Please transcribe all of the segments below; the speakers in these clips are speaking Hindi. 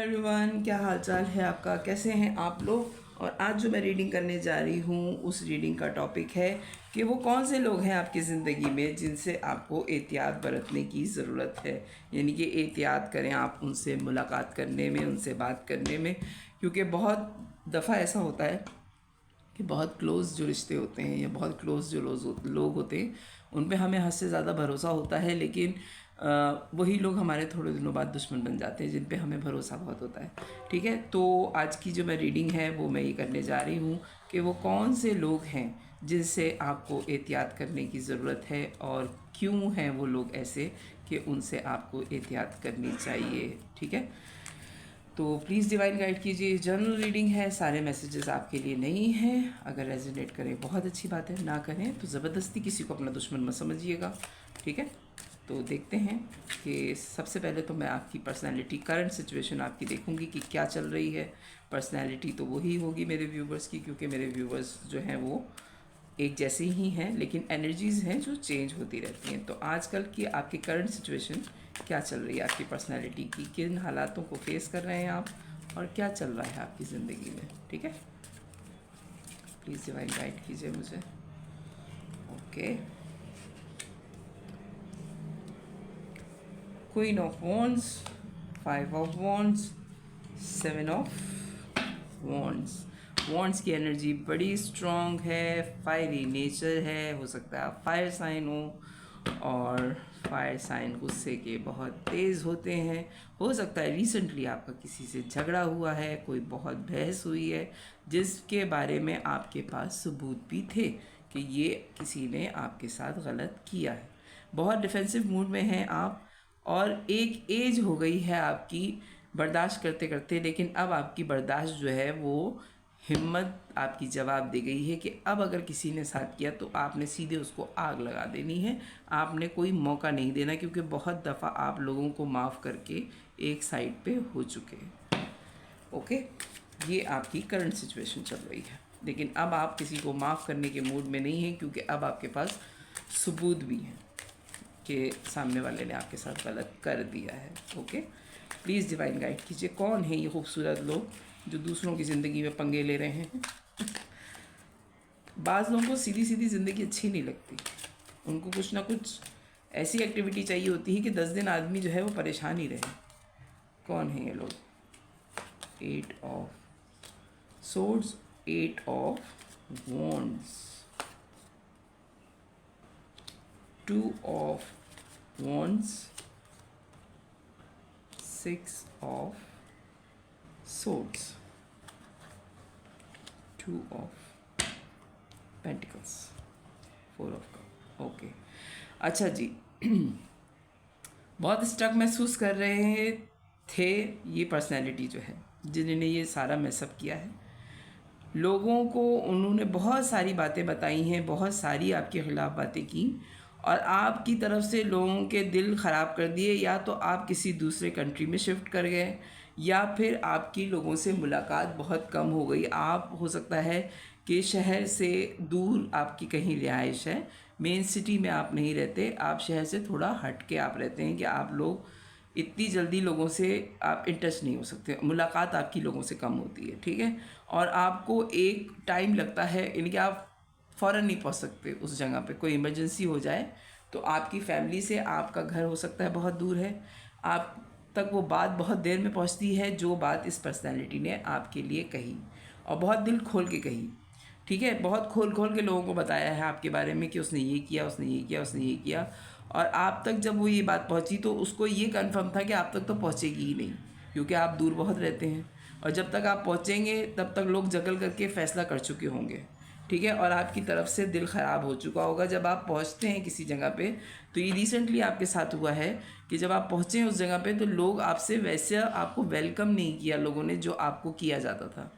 एवरीवन, क्या हाल चाल है आपका? कैसे हैं आप लोग? और आज जो मैं रीडिंग करने जा रही हूँ उस रीडिंग का टॉपिक है कि वो कौन से लोग हैं आपकी ज़िंदगी में जिनसे आपको एहतियात बरतने की ज़रूरत है। यानी कि एहतियात करें आप उनसे मुलाकात करने में, उनसे बात करने में, क्योंकि बहुत दफ़ा ऐसा होता है कि बहुत क्लोज़ जो रिश्ते होते हैं या बहुत क्लोज़ जो लोग होते हैं उन पे हमें हद से ज़्यादा भरोसा होता है, लेकिन वही लोग हमारे थोड़े दिनों बाद दुश्मन बन जाते हैं जिन पे हमें भरोसा बहुत होता है। ठीक है, तो आज की जो मैं रीडिंग है वो मैं ये करने जा रही हूँ कि वो कौन से लोग हैं जिनसे आपको एहतियात करने की ज़रूरत है और क्यों हैं वो लोग ऐसे कि उनसे आपको एहतियात करनी चाहिए। ठीक है, तो प्लीज़ डिवाइन गाइड कीजिए। जनरल रीडिंग है, सारे मैसेजेस आपके लिए नहीं हैं। अगर रेजोनेट करें बहुत अच्छी बात है, ना करें तो ज़बरदस्ती किसी को अपना दुश्मन मत समझिएगा। ठीक है, तो देखते हैं कि सबसे पहले तो मैं आपकी पर्सनैलिटी, करंट सिचुएशन आपकी देखूंगी कि क्या चल रही है। पर्सनैलिटी तो वही होगी मेरे व्यूवर्स की, क्योंकि मेरे व्यूवर्स जो हैं वो एक जैसे ही हैं, लेकिन एनर्जीज़ हैं जो चेंज होती रहती हैं। तो आजकल की आपकी करंट सिचुएशन क्या चल रही है, आपकी पर्सनैलिटी की किन हालातों को फेस कर रहे हैं आप, और क्या चल रहा है आपकी ज़िंदगी में। ठीक है, प्लीज़ डिवाइन गाइड कीजिए मुझे। Okay, queen of wands, 5 of wands, 7 of wands. Wands की एनर्जी बड़ी स्ट्रॉन्ग है, फायरी नेचर है। हो सकता है आप फायर साइन हो और फायर साइन गुस्से के बहुत तेज़ होते हैं। हो सकता है रिसेंटली आपका किसी से झगड़ा हुआ है, कोई बहुत बहस हुई है जिसके बारे में आपके पास सबूत भी थे कि ये किसी ने आपके साथ गलत किया है। बहुत डिफेंसिव मूड में हैं आप, और एक एज हो गई है आपकी बर्दाश्त करते करते, लेकिन अब आपकी बर्दाश्त जो है वो हिम्मत आपकी जवाब दे गई है कि अब अगर किसी ने साथ किया तो आपने सीधे उसको आग लगा देनी है। आपने कोई मौका नहीं देना, क्योंकि बहुत दफ़ा आप लोगों को माफ़ करके एक साइड पे हो चुके हैं। ओके, ये आपकी करंट सिचुएशन चल रही है, लेकिन अब आप किसी को माफ़ करने के मूड में नहीं हैं, क्योंकि अब आपके पास सबूत भी हैं कि सामने वाले ने आपके साथ गलत कर दिया है। ओके, प्लीज़ डिवाइन गाइड कीजिए, कौन है ये खूबसूरत लोग जो दूसरों की ज़िंदगी में पंगे ले रहे हैं। बाज़ लोगों को सीधी सीधी ज़िंदगी अच्छी नहीं लगती, उनको कुछ ना कुछ ऐसी एक्टिविटी चाहिए होती है कि 10 दिन आदमी जो है वो परेशान ही रहे। कौन है ये लोग? 8 of swords, 8 of wands, 2 of wands, 6 of swords, 2 of pentacles, 4 of cup। Okay, अच्छा जी। बहुत स्ट्रक महसूस कर रहे थे ये पर्सनैलिटी जो है जिन्होंने ये सारा मैसअप किया है। लोगों को उन्होंने बहुत सारी बातें बताई हैं, बहुत सारी आपके ख़िलाफ़ बातें की, और आपकी तरफ से लोगों के दिल ख़राब कर दिए। या तो आप किसी दूसरे कंट्री में शिफ्ट कर गए, या फिर आपकी लोगों से मुलाकात बहुत कम हो गई। आप हो सकता है कि शहर से दूर आपकी कहीं रिहाइश है, मेन सिटी में आप नहीं रहते, आप शहर से थोड़ा हट के आप रहते हैं कि आप लोग इतनी जल्दी लोगों से आप इन टच नहीं हो सकते, मुलाकात आपकी लोगों से कम होती है। ठीक है, और आपको एक टाइम लगता है, यानी कि आप फ़ौरन नहीं पहुंच सकते उस जगह पे। कोई इमरजेंसी हो जाए तो आपकी फैमिली से आपका घर हो सकता है बहुत दूर है, आप तक वो बात बहुत देर में पहुंचती है जो बात इस पर्सनैलिटी ने आपके लिए कही, और बहुत दिल खोल के कही। ठीक है, बहुत खोल खोल के लोगों को बताया है आपके बारे में कि उसने ये किया, उसने ये किया, उसने ये किया, और आप तक जब वो ये बात पहुंची तो उसको ये कंफर्म था कि आप तक तो पहुंचेगी ही नहीं, क्योंकि आप दूर बहुत रहते हैं, और जब तक आप पहुंचेंगे तब तक लोग जगल करके फ़ैसला कर चुके होंगे। ठीक है, और आपकी तरफ से दिल ख़राब हो चुका होगा जब आप पहुंचते हैं किसी जगह पे। तो ये रिसेंटली आपके साथ हुआ है कि जब आप पहुंचे उस जगह पे तो लोग आपसे वैसे आपको वेलकम नहीं किया लोगों ने जो आपको किया जाता था।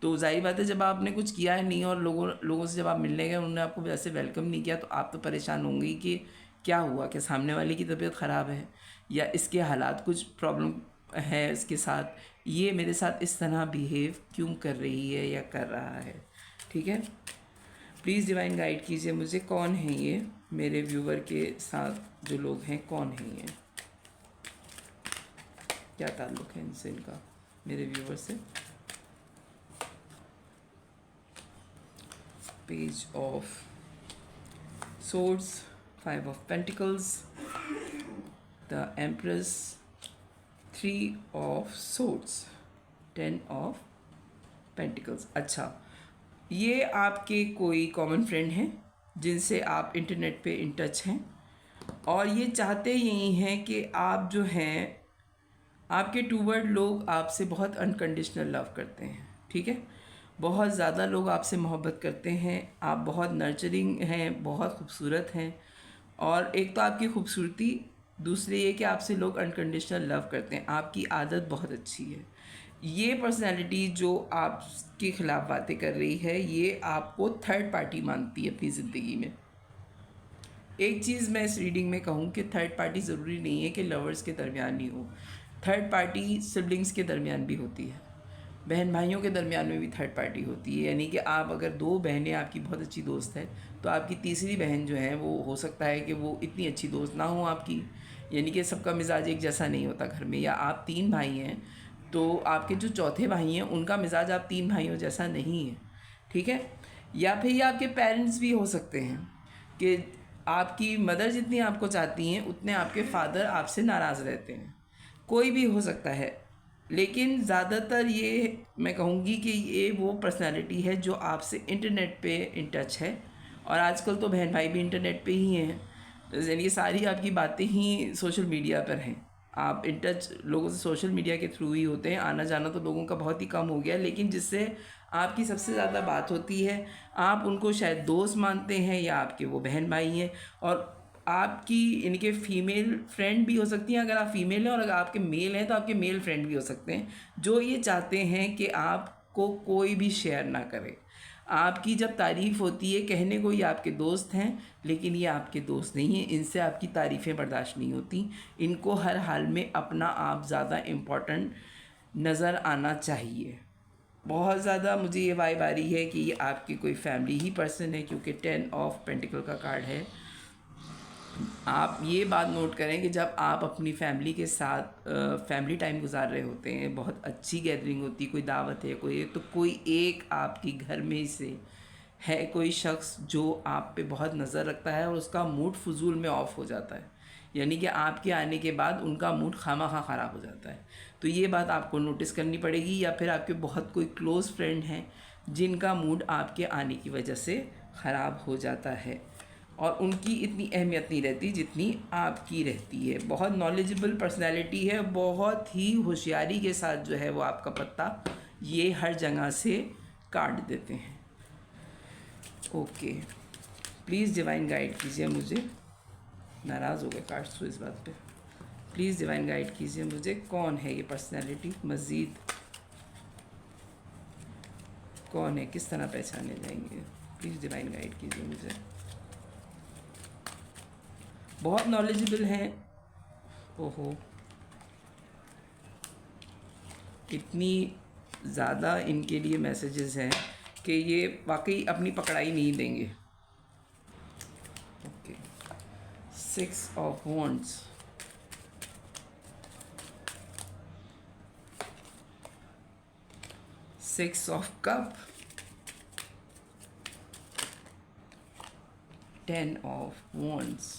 तो ज़ाहिर बात है, जब आपने कुछ किया है नहीं और लोगों से जब आप मिलने गए उन्होंने आपको वैसे वेलकम नहीं किया, तो आप तो परेशान होंगे कि क्या हुआ, कि सामने वाले की तबीयत ख़राब है या इसके हालात कुछ प्रॉब्लम है इसके साथ, ये मेरे साथ इस तरह बिहेव क्यों कर रही है या कर रहा है। ठीक है, प्लीज़ डिवाइन गाइड कीजिए मुझे, कौन है ये मेरे व्यूवर के साथ जो लोग हैं, कौन है ये, क्या ताल्लुक़ है इनसे इनका। मेरे व्यूवर से। Page of swords, 5 of Pentacles, the Empress, 3 of Swords, 10 of Pentacles। अच्छा, ये आपके कोई कॉमन फ्रेंड हैं जिनसे आप इंटरनेट पे इन टच हैं और ये चाहते यही हैं कि आप जो हैं, आपके टूवर्ड लोग आपसे बहुत अनकंडीशनल लव करते हैं, ठीक है। बहुत ज़्यादा लोग आपसे मोहब्बत करते हैं, आप बहुत नर्चरिंग हैं, बहुत खूबसूरत हैं। और एक तो आपकी खूबसूरती, दूसरी ये कि आपसे लोग अनकंडीशनल लव करते हैं, आपकी आदत बहुत अच्छी है। ये पर्सनैलिटी जो आपके ख़िलाफ़ बातें कर रही है, ये आपको थर्ड पार्टी मानती है अपनी ज़िंदगी में। एक चीज़ मैं इस रीडिंग में कहूँ कि थर्ड पार्टी ज़रूरी नहीं है कि लवर्स के दरमियान ही हो, थर्ड पार्टी सिबलिंग्स के दरमियान भी होती है, बहन भाइयों के दरमियान में भी थर्ड पार्टी होती है। यानी कि आप अगर 2 बहनें आपकी बहुत अच्छी दोस्त हैं, तो आपकी तीसरी बहन जो है वो हो सकता है कि वो इतनी अच्छी दोस्त ना हो आपकी, यानी कि सबका मिजाज एक जैसा नहीं होता घर में। या आप 3 भाई हैं तो आपके जो चौथे भाई हैं उनका मिजाज आप 3 भाइयों जैसा नहीं है, ठीक है। या फिर ये आपके पेरेंट्स भी हो सकते हैं कि आपकी मदर जितनी आपको चाहती हैं उतने आपके फादर आपसे नाराज़ रहते हैं, कोई भी हो सकता है। लेकिन ज़्यादातर ये मैं कहूँगी कि ये वो पर्सनालिटी है जो आपसे इंटरनेट पे इन टच है। और आजकल तो बहन भाई भी इंटरनेट पे ही हैं, यानी कि सारी आपकी बातें ही सोशल मीडिया पर हैं। आप इन टच लोगों से सोशल मीडिया के थ्रू ही होते हैं, आना जाना तो लोगों का बहुत ही कम हो गया है। लेकिन जिससे आपकी सबसे ज़्यादा बात होती है, आप उनको शायद दोस्त मानते हैं या आपके वो बहन भाई हैं। और आपकी इनके फीमेल फ्रेंड भी हो सकती हैं अगर आप फीमेल हैं, और अगर आपके मेल हैं तो आपके मेल फ्रेंड भी हो सकते हैं, जो ये चाहते हैं कि आपको कोई भी शेयर ना करे। आपकी जब तारीफ़ होती है, कहने को ये आपके दोस्त हैं लेकिन ये आपके दोस्त नहीं हैं, इनसे आपकी तारीफ़ें बर्दाश्त नहीं होती। इनको हर हाल में अपना आप ज़्यादा इम्पोर्टेंट नज़र आना चाहिए। बहुत ज़्यादा मुझे ये वाइब आ रही है कि ये आपकी कोई फैमिली ही पर्सन है, क्योंकि 10 ऑफ पेंटिकल का कार्ड है। आप ये बात नोट करें कि जब आप अपनी फैमिली के साथ फैमिली टाइम गुजार रहे होते हैं, बहुत अच्छी गैदरिंग होती है, कोई दावत है, कोई, तो कोई एक आपकी घर में से है कोई शख्स जो आप पे बहुत नज़र रखता है और उसका मूड फजूल में ऑफ हो जाता है, यानी कि आपके आने के बाद उनका मूड खामखा ख़राब हो जाता है। तो ये बात आपको नोटिस करनी पड़ेगी। या फिर आपके बहुत कोई क्लोज़ फ्रेंड हैं जिनका मूड आपके आने की वजह से ख़राब हो जाता है और उनकी इतनी अहमियत नहीं रहती जितनी आपकी रहती है। बहुत नॉलेजेबल पर्सनैलिटी है, बहुत ही होशियारी के साथ जो है वो आपका पत्ता ये हर जगह से काट देते हैं। ओके, प्लीज़ डिवाइन गाइड कीजिए मुझे, नाराज़ हो गए कार्ड्स तो इस बात पे। प्लीज़ डिवाइन गाइड कीजिए मुझे, कौन है ये पर्सनैलिटी, मज़ीद कौन है, किस तरह पहचाने जाएंगे। प्लीज़ डिवाइन गाइड कीजिए मुझे। बहुत नॉलेजेबल हैं, ओहो, इतनी ज़्यादा इनके लिए मैसेजेस हैं कि ये वाकई अपनी पकड़ाई नहीं देंगे। Okay, 6 of wands, six of cup, 10 of wands,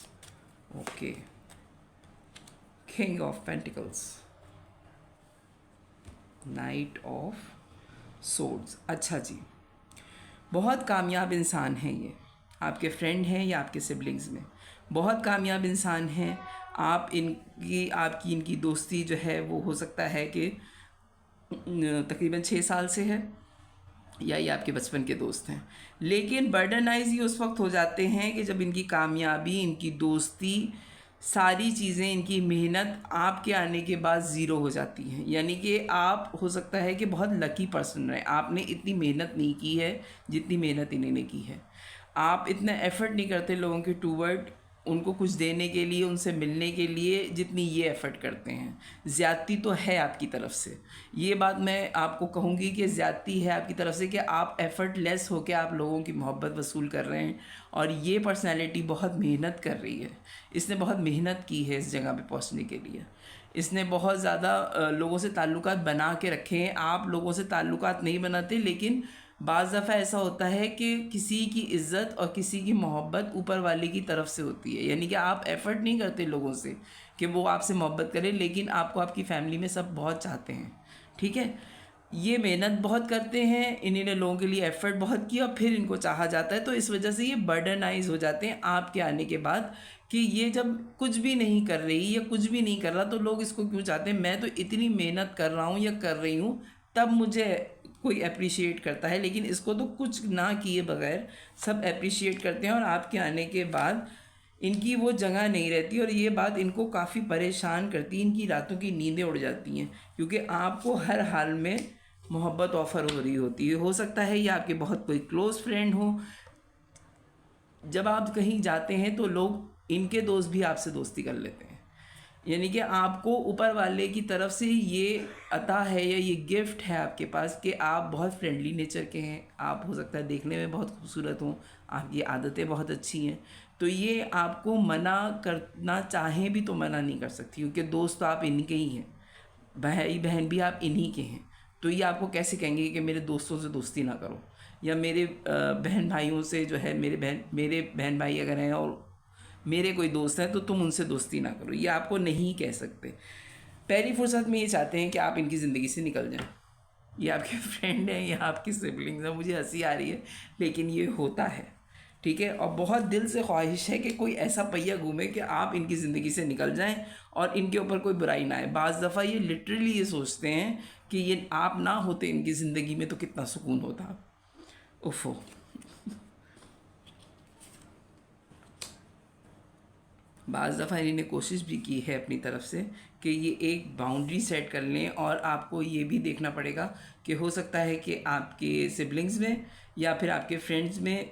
okay, king of pentacles, night of swords. अच्छा जी, बहुत कामयाब इंसान हैं ये, आपके फ्रेंड हैं या आपके सिबलिंग्स में बहुत कामयाब इंसान हैं। आपकी इनकी दोस्ती जो है वो हो सकता है कि तकरीबन 6 साल से है, या ये आपके बचपन के दोस्त हैं। लेकिन बर्डनाइज ये उस वक्त हो जाते हैं कि जब इनकी कामयाबी, इनकी दोस्ती, सारी चीज़ें, इनकी मेहनत आपके आने के बाद ज़ीरो हो जाती हैं। यानी कि आप हो सकता है कि बहुत लकी पर्सन रहे, आपने इतनी मेहनत नहीं की है जितनी मेहनत इन्होंने की है। आप इतना एफ़र्ट नहीं करते लोगों के टूवर्ड उनको कुछ देने के लिए, उनसे मिलने के लिए, जितनी ये एफ़र्ट करते हैं। ज़्यादती तो है आपकी तरफ से, ये बात मैं आपको कहूँगी कि ज़्यादती है आपकी तरफ से कि आप एफ़र्टलेस होकर आप लोगों की मोहब्बत वसूल कर रहे हैं। और ये पर्सनैलिटी बहुत मेहनत कर रही है, इसने बहुत मेहनत की है इस जगह पे पहुंचने के लिए। इसने बहुत ज़्यादा लोगों से ताल्लुकात बना के रखे हैं। आप लोगों से ताल्लुकात नहीं बनाते, लेकिन बाज़ दफ़ा ऐसा होता है कि किसी की इज़्ज़त और किसी की मोहब्बत ऊपर वाले की तरफ से होती है। यानी कि आप एफ़र्ट नहीं करते लोगों से कि वो आपसे मोहब्बत करें, लेकिन आपको आपकी फ़ैमिली में सब बहुत चाहते हैं। ठीक है, ये मेहनत बहुत करते हैं, इन्होंने लोगों के लिए एफ़र्ट बहुत किया और फिर इनको चाहा जाता है। तो इस वजह से ये बर्डनाइज हो जाते हैं आपके आने के बाद कि ये जब कुछ भी नहीं कर रही या कुछ भी नहीं कर रहा तो लोग इसको क्यों चाहते हैं। मैं तो इतनी मेहनत कर रहा हूँ या कर रही हूँ तब मुझे कोई अप्रिशिएट करता है, लेकिन इसको तो कुछ ना किए बगैर सब अप्रिशिएट करते हैं। और आपके आने के बाद इनकी वो जगह नहीं रहती और ये बात इनको काफ़ी परेशान करती है। इनकी रातों की नींदें उड़ जाती हैं क्योंकि आपको हर हाल में मोहब्बत ऑफ़र हो रही होती है। हो सकता है ये आपके बहुत कोई क्लोज़ फ्रेंड हो। जब आप कहीं जाते हैं तो लोग इनके दोस्त भी आपसे दोस्ती कर लेते हैं। यानी कि आपको ऊपर वाले की तरफ से ये अता है या ये गिफ्ट है आपके पास कि आप बहुत फ्रेंडली नेचर के हैं। आप हो सकता है देखने में बहुत खूबसूरत हों, आपकी आदतें बहुत अच्छी हैं, तो ये आपको मना करना चाहें भी तो मना नहीं कर सकती क्योंकि दोस्त तो आप इनके ही हैं, भाई बहन भी आप इन्हीं के हैं। तो ये आपको कैसे कहेंगे कि मेरे दोस्तों से दोस्ती ना करो, या मेरे बहन भाइयों से जो है मेरे बहन भाई अगर हैं और मेरे कोई दोस्त हैं तो तुम उनसे दोस्ती ना करो, ये आपको नहीं कह सकते। पहली फुर्सत में ये चाहते हैं कि आप इनकी ज़िंदगी से निकल जाएं। ये आपके फ्रेंड हैं या आपकी सिबलिंग्स हैं, मुझे हंसी आ रही है लेकिन ये होता है। ठीक है, और बहुत दिल से ख्वाहिश है कि कोई ऐसा पहिया घूमे कि आप इनकी ज़िंदगी से निकल जाएं और इनके ऊपर कोई बुराई ना आए। बाज़ दफ़ा ये लिटरली ये सोचते हैं कि ये आप ना होते इनकी ज़िंदगी में तो कितना सुकून होता। उफ़ो। बाज़ दफ़ा इन्होंने कोशिश भी की है अपनी तरफ से कि ये एक बाउंड्री सेट कर लें, और आपको ये भी देखना पड़ेगा कि हो सकता है कि आपके सिबलिंग्स में या फिर आपके फ्रेंड्स में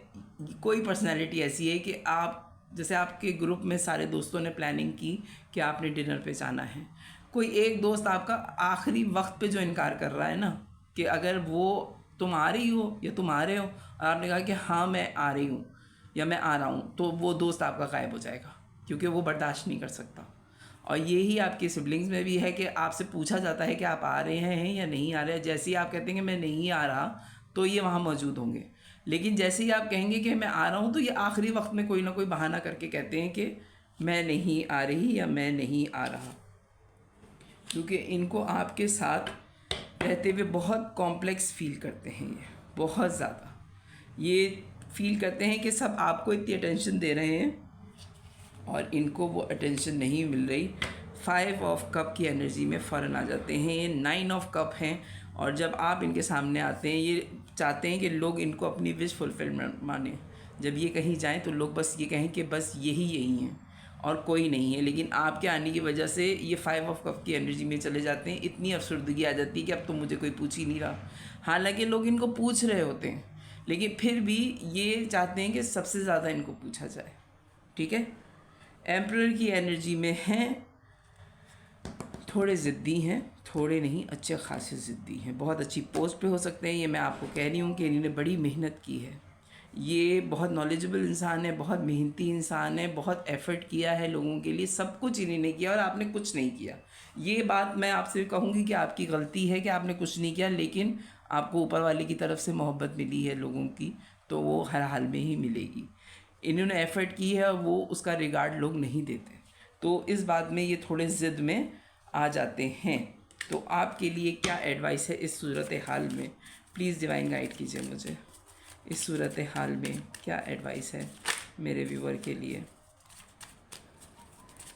कोई पर्सनालिटी ऐसी है कि आप जैसे आपके ग्रुप में सारे दोस्तों ने प्लानिंग की कि आपने डिनर पे जाना है, कोई एक दोस्त आपका आखिरी वक्त पे जो इनकार कर रहा है ना, कि अगर वो तुम आ रही हो या तुम आ रहे हो और आपने कहा कि हाँ मैं आ रही हूँ या मैं आ रहा हूँ, तो वो दोस्त आपका गायब हो जाएगा क्योंकि वो बर्दाश्त नहीं कर सकता। और यही आपके सिबलिंग्स में भी है कि आपसे पूछा जाता है कि आप आ रहे हैं या नहीं आ रहे हैं। जैसे ही आप कहते हैं कि मैं नहीं आ रहा तो ये वहाँ मौजूद होंगे, लेकिन जैसे ही आप कहेंगे कि मैं आ रहा हूँ तो ये आखिरी वक्त में कोई ना कोई बहाना करके कहते हैं कि मैं नहीं आ रही या मैं नहीं आ रहा, क्योंकि इनको आपके साथ रहते हुए बहुत कॉम्प्लेक्स फील करते हैं। ये बहुत ज़्यादा ये फील करते हैं कि सब आपको इतनी अटेंशन दे रहे हैं और इनको वो अटेंशन नहीं मिल रही। 5 ऑफ कप की एनर्जी में फ़ौरन आ जाते हैं। ये 9 ऑफ कप हैं, और जब आप इनके सामने आते हैं ये चाहते हैं कि लोग इनको अपनी विश फुलफिलमेंट माने। जब ये कहीं जाएं तो लोग बस ये कहें कि बस यही हैं और कोई नहीं है। लेकिन आपके आने की वजह से ये 5 ऑफ कप की एनर्जी में चले जाते हैं। इतनी अफसरदगी आ जाती है कि अब तो मुझे कोई पूछ ही नहीं रहा। हालांकि लोग इनको पूछ रहे होते हैं, लेकिन फिर भी ये चाहते हैं कि सबसे ज़्यादा इनको पूछा जाए। ठीक है, एम्परर की एनर्जी में हैं, थोड़े ज़िद्दी हैं, थोड़े नहीं अच्छे खासे ज़िद्दी हैं। बहुत अच्छी पोस्ट पे हो सकते हैं। ये मैं आपको कह रही हूँ कि इन्होंने बड़ी मेहनत की है। ये बहुत नॉलेजेबल इंसान है, बहुत मेहनती इंसान है, बहुत एफ़र्ट किया है लोगों के लिए, सब कुछ इन्होंने किया और आपने कुछ नहीं किया। ये बात मैं आपसे कहूँगी कि आपकी गलती है कि आपने कुछ नहीं किया, लेकिन आपको ऊपर वाले की तरफ से मोहब्बत मिली है लोगों की, तो वो हर हाल में ही मिलेगी। इन्होंने एफ़र्ट की है, वो उसका रिगार्ड लोग नहीं देते, तो इस बात में ये थोड़े ज़िद में आ जाते हैं। तो आपके लिए क्या एडवाइस है इस सूरत हाल में? प्लीज़ डिवाइन गाइड कीजिए मुझे। इस सूरत हाल में क्या एडवाइस है मेरे व्यूवर के लिए?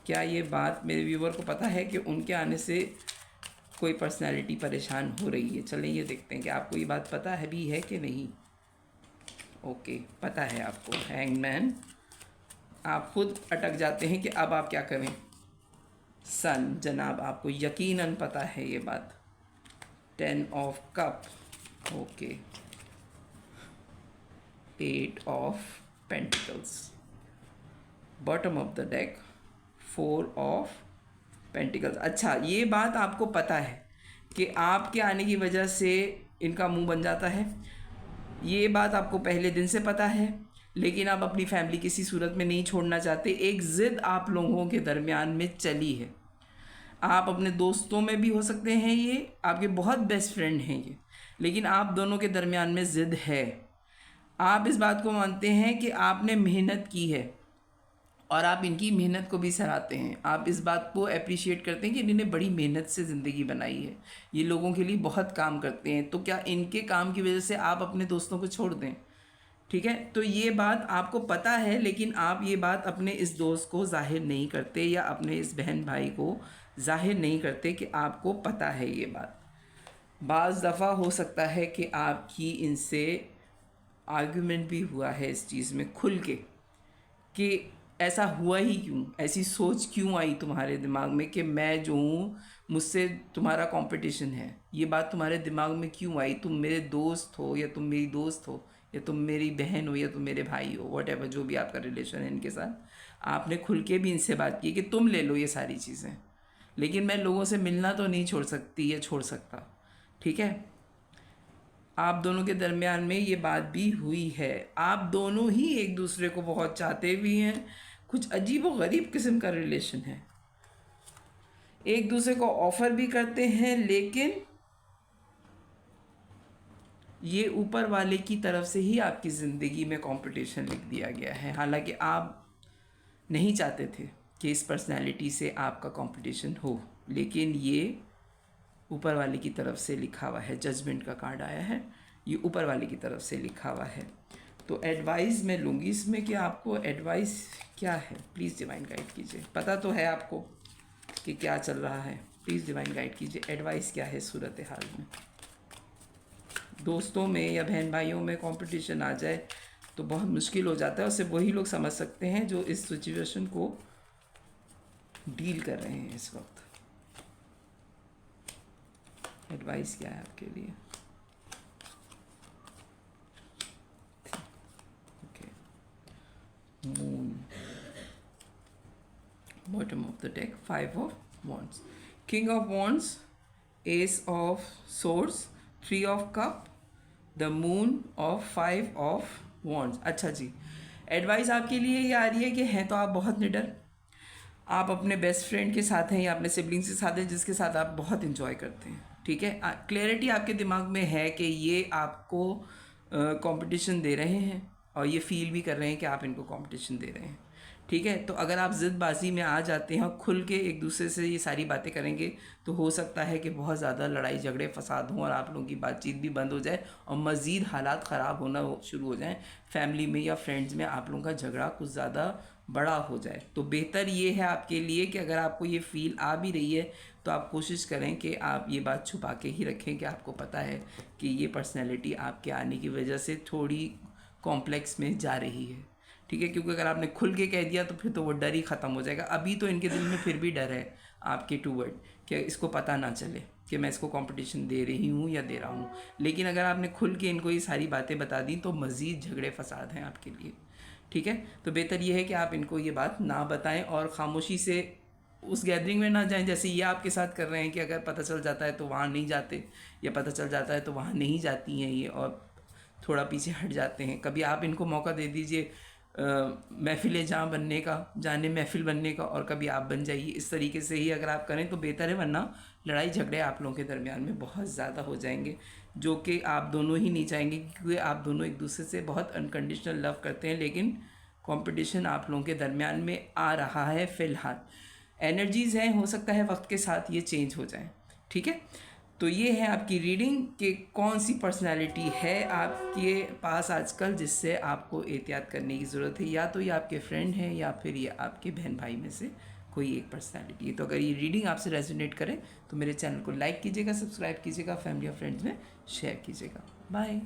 क्या ये बात मेरे व्यूवर को पता है कि उनके आने से कोई पर्सनैलिटी परेशान हो रही है? चलें ये देखते हैं कि आपको ये बात पता है भी है कि नहीं। ओके, पता है आपको। हैंगमैन, आप खुद अटक जाते हैं कि अब आप क्या करें। सन, जनाब आपको यकीनन पता है ये बात। 10 of cup, okay. 8 of pentacles, bottom of the deck 4 of pentacles. अच्छा, ये बात आपको पता है कि आपके आने की वजह से इनका मुंह बन जाता है। ये बात आपको पहले दिन से पता है, लेकिन आप अपनी फैमिली किसी सूरत में नहीं छोड़ना चाहते। एक ज़िद आप लोगों के दरमियान में चली है। आप अपने दोस्तों में भी हो सकते हैं, ये आपके बहुत बेस्ट फ्रेंड हैं ये, लेकिन आप दोनों के दरमियान में ज़िद है। आप इस बात को मानते हैं कि आपने मेहनत की है और आप इनकी मेहनत को भी सराहते हैं। आप इस बात को अप्रिशिएट करते हैं कि इन्होंने बड़ी मेहनत से ज़िंदगी बनाई है, ये लोगों के लिए बहुत काम करते हैं, तो क्या इनके काम की वजह से आप अपने दोस्तों को छोड़ दें? ठीक है, तो ये बात आपको पता है, लेकिन आप ये बात अपने इस दोस्त को जाहिर नहीं करते या अपने इस बहन भाई को जाहिर नहीं करते कि आपको पता है ये बात। बाज़ दफ़ा हो सकता है कि आपकी इनसे आर्ग्यूमेंट भी हुआ है इस चीज़ में खुल के, कि ऐसा हुआ ही क्यों, ऐसी सोच क्यों आई तुम्हारे दिमाग में कि मैं जो हूँ मुझसे तुम्हारा कंपटीशन है। ये बात तुम्हारे दिमाग में क्यों आई? तुम मेरे दोस्त हो या तुम मेरी दोस्त हो या तुम मेरी बहन हो या तुम मेरे भाई हो, वट एवर जो भी आपका रिलेशन है इनके साथ, आपने खुल के भी इनसे बात की कि तुम ले लो ये सारी चीज़ें, लेकिन मैं लोगों से मिलना तो नहीं छोड़ सकती या छोड़ सकता। ठीक है, आप दोनों के दरमियान में ये बात भी हुई है। आप दोनों ही एक दूसरे को बहुत चाहते भी हैं, कुछ अजीब व गरीब किस्म का रिलेशन है, एक दूसरे को ऑफ़र भी करते हैं, लेकिन ये ऊपर वाले की तरफ से ही आपकी ज़िंदगी में कंपटीशन लिख दिया गया है। हालांकि आप नहीं चाहते थे कि इस पर्सनैलिटी से आपका कंपटीशन हो, लेकिन ये ऊपर वाले की तरफ से लिखा हुआ है। जजमेंट का कार्ड आया है, ये ऊपर वाले की तरफ से लिखा हुआ है। तो एडवाइस मैं लूँगी इसमें कि आपको एडवाइस क्या है, प्लीज़ डिवाइन गाइड कीजिए। पता तो है आपको कि क्या चल रहा है, प्लीज़ डिवाइन गाइड कीजिए, एडवाइस क्या है सूरत हाल में। दोस्तों में या बहन भाइयों में कंपटीशन आ जाए तो बहुत मुश्किल हो जाता है, उससे वही लोग समझ सकते हैं जो इस सिचुएशन को डील कर रहे हैं इस वक्त। एडवाइस क्या है आपके लिए? Okay, moon, bottom of the deck, 5 of wands, king of wands, S of swords, 3 of cup, the moon और 5 ऑफ वॉन्ड्स। अच्छा जी, एडवाइस आपके लिए ये आ रही है कि हैं तो आप बहुत निडर, आप अपने बेस्ट फ्रेंड के साथ हैं या अपने सिबलिंग्स के साथ हैं जिसके साथ आप बहुत इन्जॉय करते हैं। ठीक है, क्लैरिटी आपके दिमाग में है कि ये आपको कंपटीशन दे रहे हैं और ये फील भी कर रहे हैं कि आप इनको कंपटीशन दे रहे हैं। ठीक है, तो अगर आप ज़िदबाजी में आ जाते हैं और खुल के एक दूसरे से ये सारी बातें करेंगे तो हो सकता है कि बहुत ज़्यादा लड़ाई झगड़े फसाद हों और आप लोगों की बातचीत भी बंद हो जाए और मज़ीद हालात ख़राब होना शुरू हो जाएं। फैमिली में या फ्रेंड्स में आप लोगों का झगड़ा कुछ ज़्यादा बड़ा हो जाए। तो बेहतर ये है आपके लिए कि अगर आपको ये फील आ भी रही है तो आप कोशिश करें कि आप ये बात छुपा के ही रखें कि आपको पता है कि ये पर्सनैलिटी आपके आने की वजह से थोड़ी कॉम्प्लेक्स में जा रही है। ठीक है, क्योंकि अगर आपने खुल के कह दिया तो फिर तो वो डर ही ख़त्म हो जाएगा। अभी तो इनके दिल में फिर भी डर है आपके टूवर्ड कि इसको पता ना चले कि मैं इसको कंपटीशन दे रही हूँ या दे रहा हूँ। लेकिन अगर आपने खुल के इनको ये सारी बातें बता दी तो मज़ीद झगड़े फसाद हैं आपके लिए। ठीक है, तो बेहतर ये है कि आप इनको ये बात ना बताएं और ख़ामोशी से उस गैदरिंग में ना जाएं जैसे ये आपके साथ कर रहे हैं कि अगर पता चल जाता है तो वहाँ नहीं जाते या पता चल जाता है तो वहाँ नहीं जाती हैं ये और थोड़ा पीछे हट जाते हैं। कभी आप इनको मौका दे दीजिए महफिल जहाँ बनने का, जाने महफिल बनने का, और कभी आप बन जाइए। इस तरीके से ही अगर आप करें तो बेहतर है, वरना लड़ाई झगड़े आप लोगों के दरमियान में बहुत ज़्यादा हो जाएंगे, जो कि आप दोनों ही नहीं चाहेंगे, क्योंकि आप दोनों एक दूसरे से बहुत अनकंडीशनल लव करते हैं। लेकिन कंपटीशन आप लोगों के दरमियान में आ रहा है फ़िलहाल। एनर्जीज़ हैं, हो सकता है वक्त के साथ ये चेंज हो जाए। ठीक है, तो ये है आपकी रीडिंग कि कौन सी पर्सनालिटी है आपके पास आजकल जिससे आपको एहतियात करने की ज़रूरत है। या तो ये आपके फ्रेंड हैं या फिर ये आपके बहन भाई में से कोई एक पर्सनालिटी है। तो अगर ये रीडिंग आपसे रेजोनेट करे तो मेरे चैनल को लाइक कीजिएगा, सब्सक्राइब कीजिएगा, फैमिली और फ्रेंड्स में शेयर कीजिएगा। बाय।